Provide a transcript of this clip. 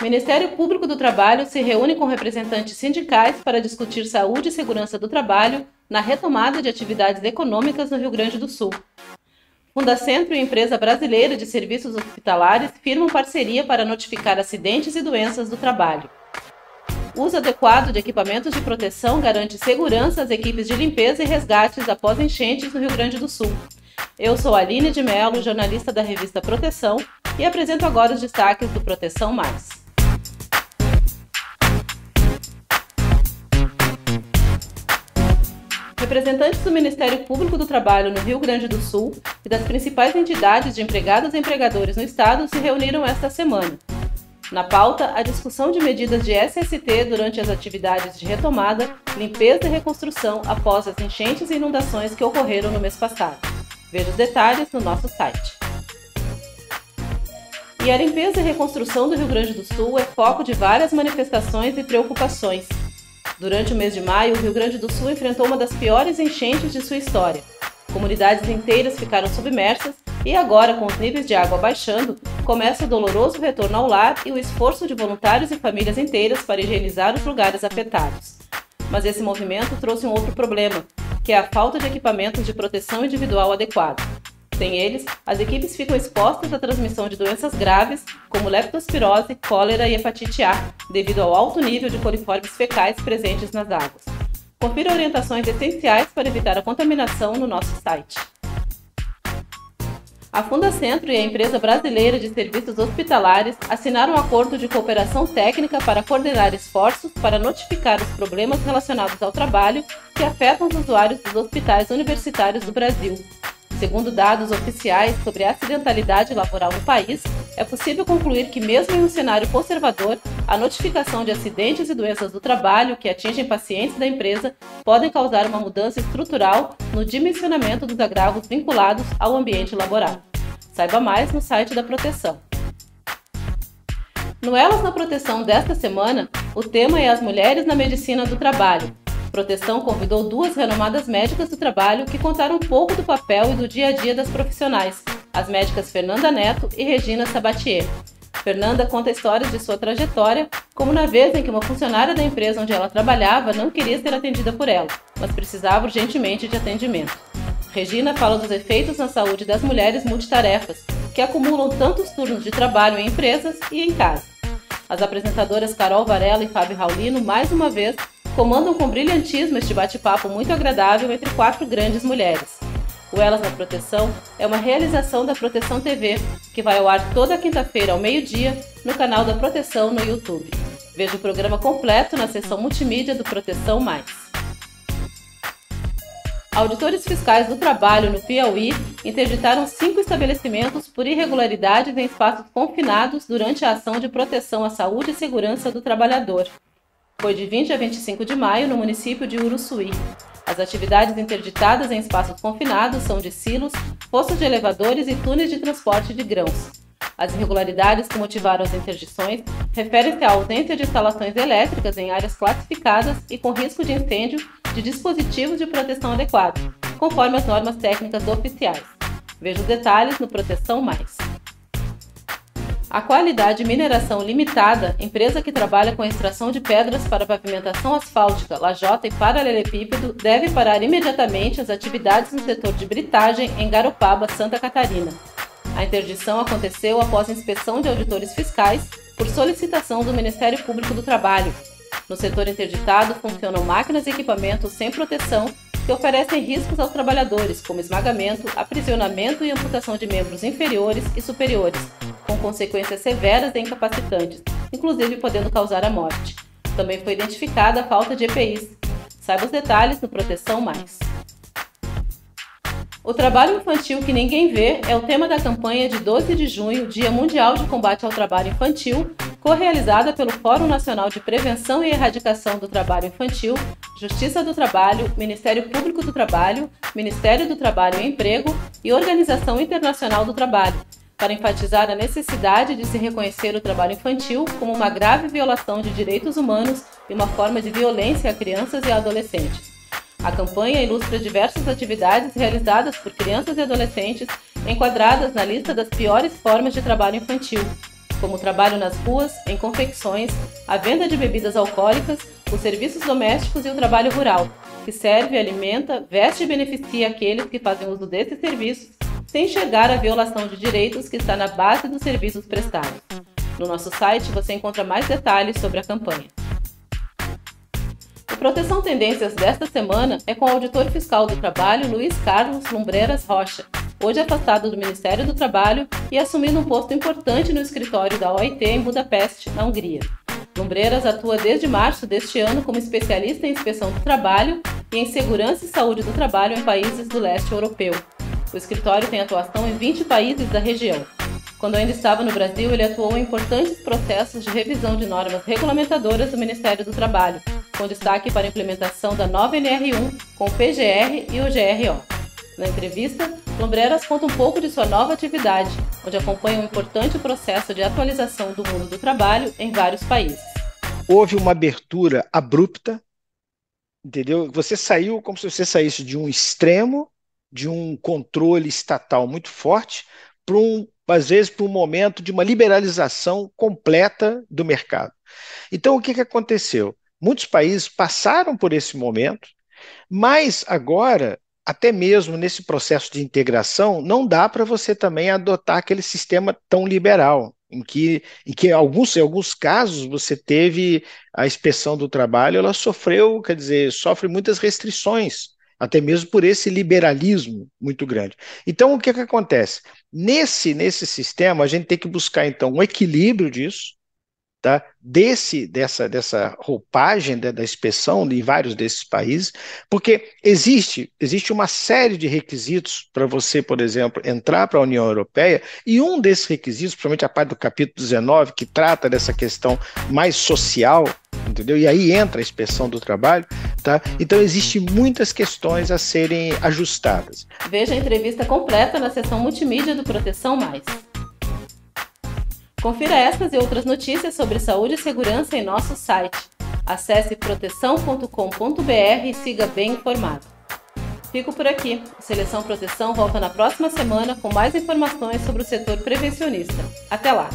O Ministério Público do Trabalho se reúne com representantes sindicais para discutir saúde e segurança do trabalho na retomada de atividades econômicas no Rio Grande do Sul. Fundacentro e empresa brasileira de serviços hospitalares firmam parceria para notificar acidentes e doenças do trabalho. Uso adequado de equipamentos de proteção garante segurança às equipes de limpeza e resgates após enchentes no Rio Grande do Sul. Eu sou Aline de Mello, jornalista da revista Proteção, e apresento agora os destaques do Proteção Mais. Representantes do Ministério Público do Trabalho no Rio Grande do Sul e das principais entidades de empregados e empregadores no estado se reuniram esta semana. Na pauta, a discussão de medidas de SST durante as atividades de retomada, limpeza e reconstrução após as enchentes e inundações que ocorreram no mês passado. Veja os detalhes no nosso site. E a limpeza e reconstrução do Rio Grande do Sul é foco de várias manifestações e preocupações. Durante o mês de maio, o Rio Grande do Sul enfrentou uma das piores enchentes de sua história. Comunidades inteiras ficaram submersas e agora, com os níveis de água baixando, começa o doloroso retorno ao lar e o esforço de voluntários e famílias inteiras para higienizar os lugares afetados. Mas esse movimento trouxe um outro problema, que é a falta de equipamentos de proteção individual adequados. Sem eles, as equipes ficam expostas à transmissão de doenças graves, como leptospirose, cólera e hepatite A, devido ao alto nível de coliformes fecais presentes nas águas. Confira orientações essenciais para evitar a contaminação no nosso site. A Fundacentro e a empresa brasileira de serviços hospitalares assinaram um acordo de cooperação técnica para coordenar esforços para notificar os problemas relacionados ao trabalho que afetam os usuários dos hospitais universitários do Brasil. Segundo dados oficiais sobre a acidentalidade laboral no país, é possível concluir que, mesmo em um cenário conservador, a notificação de acidentes e doenças do trabalho que atingem pacientes da empresa podem causar uma mudança estrutural no dimensionamento dos agravos vinculados ao ambiente laboral. Saiba mais no site da Proteção. No Elas na Proteção desta semana, o tema é as mulheres na medicina do trabalho. Proteção convidou duas renomadas médicas do trabalho que contaram um pouco do papel e do dia a dia das profissionais, as médicas Fernanda Neto e Regina Sabatier. Fernanda conta histórias de sua trajetória, como na vez em que uma funcionária da empresa onde ela trabalhava não queria ser atendida por ela, mas precisava urgentemente de atendimento. Regina fala dos efeitos na saúde das mulheres multitarefas, que acumulam tantos turnos de trabalho em empresas e em casa. As apresentadoras Carol Varela e Fábio Raulino, mais uma vez, comandam com brilhantismo este bate-papo muito agradável entre quatro grandes mulheres. O Elas na Proteção é uma realização da Proteção TV, que vai ao ar toda quinta-feira ao meio-dia no canal da Proteção no YouTube. Veja o programa completo na seção multimídia do Proteção Mais. Auditores fiscais do trabalho no Piauí interditaram 5 estabelecimentos por irregularidades em espaços confinados durante a ação de proteção à saúde e segurança do trabalhador. Foi de 20 a 25 de maio no município de Uruçuí. As atividades interditadas em espaços confinados são de silos, postos de elevadores e túneis de transporte de grãos. As irregularidades que motivaram as interdições referem-se à ausência de instalações elétricas em áreas classificadas e com risco de incêndio de dispositivos de proteção adequados, conforme as normas técnicas oficiais. Veja os detalhes no Proteção Mais. A Qualidade Mineração Limitada, empresa que trabalha com a extração de pedras para pavimentação asfáltica, lajota e paralelepípedo, deve parar imediatamente as atividades no setor de britagem em Garopaba, Santa Catarina. A interdição aconteceu após inspeção de auditores fiscais por solicitação do Ministério Público do Trabalho. No setor interditado funcionam máquinas e equipamentos sem proteção que oferecem riscos aos trabalhadores, como esmagamento, aprisionamento e amputação de membros inferiores e superiores, com consequências severas e incapacitantes, inclusive podendo causar a morte. Também foi identificada a falta de EPIs. Saiba os detalhes no Proteção Mais. O trabalho infantil que ninguém vê é o tema da campanha de 12 de junho, Dia Mundial de Combate ao Trabalho Infantil, co-realizada pelo Fórum Nacional de Prevenção e Erradicação do Trabalho Infantil, Justiça do Trabalho, Ministério Público do Trabalho, Ministério do Trabalho e Emprego e Organização Internacional do Trabalho, para enfatizar a necessidade de se reconhecer o trabalho infantil como uma grave violação de direitos humanos e uma forma de violência a crianças e adolescentes. A campanha ilustra diversas atividades realizadas por crianças e adolescentes enquadradas na lista das piores formas de trabalho infantil. como o trabalho nas ruas, em confecções, a venda de bebidas alcoólicas, os serviços domésticos e o trabalho rural, que serve, alimenta, veste e beneficia aqueles que fazem uso desses serviços, sem enxergar a violação de direitos que está na base dos serviços prestados. No nosso site você encontra mais detalhes sobre a campanha. O Proteção Tendências desta semana é com o auditor fiscal do trabalho Luiz Carlos Lumbreras Rocha, hoje afastado do Ministério do Trabalho e assumindo um posto importante no escritório da OIT em Budapeste, na Hungria. Lumbreras atua desde março deste ano como especialista em inspeção do trabalho e em segurança e saúde do trabalho em países do leste europeu. O escritório tem atuação em 20 países da região. Quando ainda estava no Brasil, ele atuou em importantes processos de revisão de normas regulamentadoras do Ministério do Trabalho, com destaque para a implementação da nova NR1 com o PGR e o GRO. Na entrevista, Lumbreras conta um pouco de sua nova atividade, onde acompanha um importante processo de atualização do mundo do trabalho em vários países. Houve uma abertura abrupta, entendeu? Você saiu como se você saísse de um extremo, de um controle estatal muito forte, às vezes para um momento de uma liberalização completa do mercado. Então, o que aconteceu? Muitos países passaram por esse momento, mas agora, até mesmo nesse processo de integração, não dá para você também adotar aquele sistema tão liberal, em que em alguns casos você teve a inspeção do trabalho, ela sofre muitas restrições, até mesmo por esse liberalismo muito grande. Então, o que acontece? Nesse sistema, a gente tem que buscar, então, um equilíbrio disso, tá? Dessa roupagem da inspeção em vários desses países, porque existe uma série de requisitos para você, por exemplo, entrar para a União Europeia, e um desses requisitos, principalmente a parte do capítulo 19, que trata dessa questão mais social, entendeu? E aí entra a inspeção do trabalho, tá? Então existem muitas questões a serem ajustadas. Veja a entrevista completa na seção multimídia do Proteção Mais. Confira essas e outras notícias sobre saúde e segurança em nosso site. Acesse proteção.com.br e siga bem informado. Fico por aqui. O Seleção Proteção volta na próxima semana com mais informações sobre o setor prevencionista. Até lá!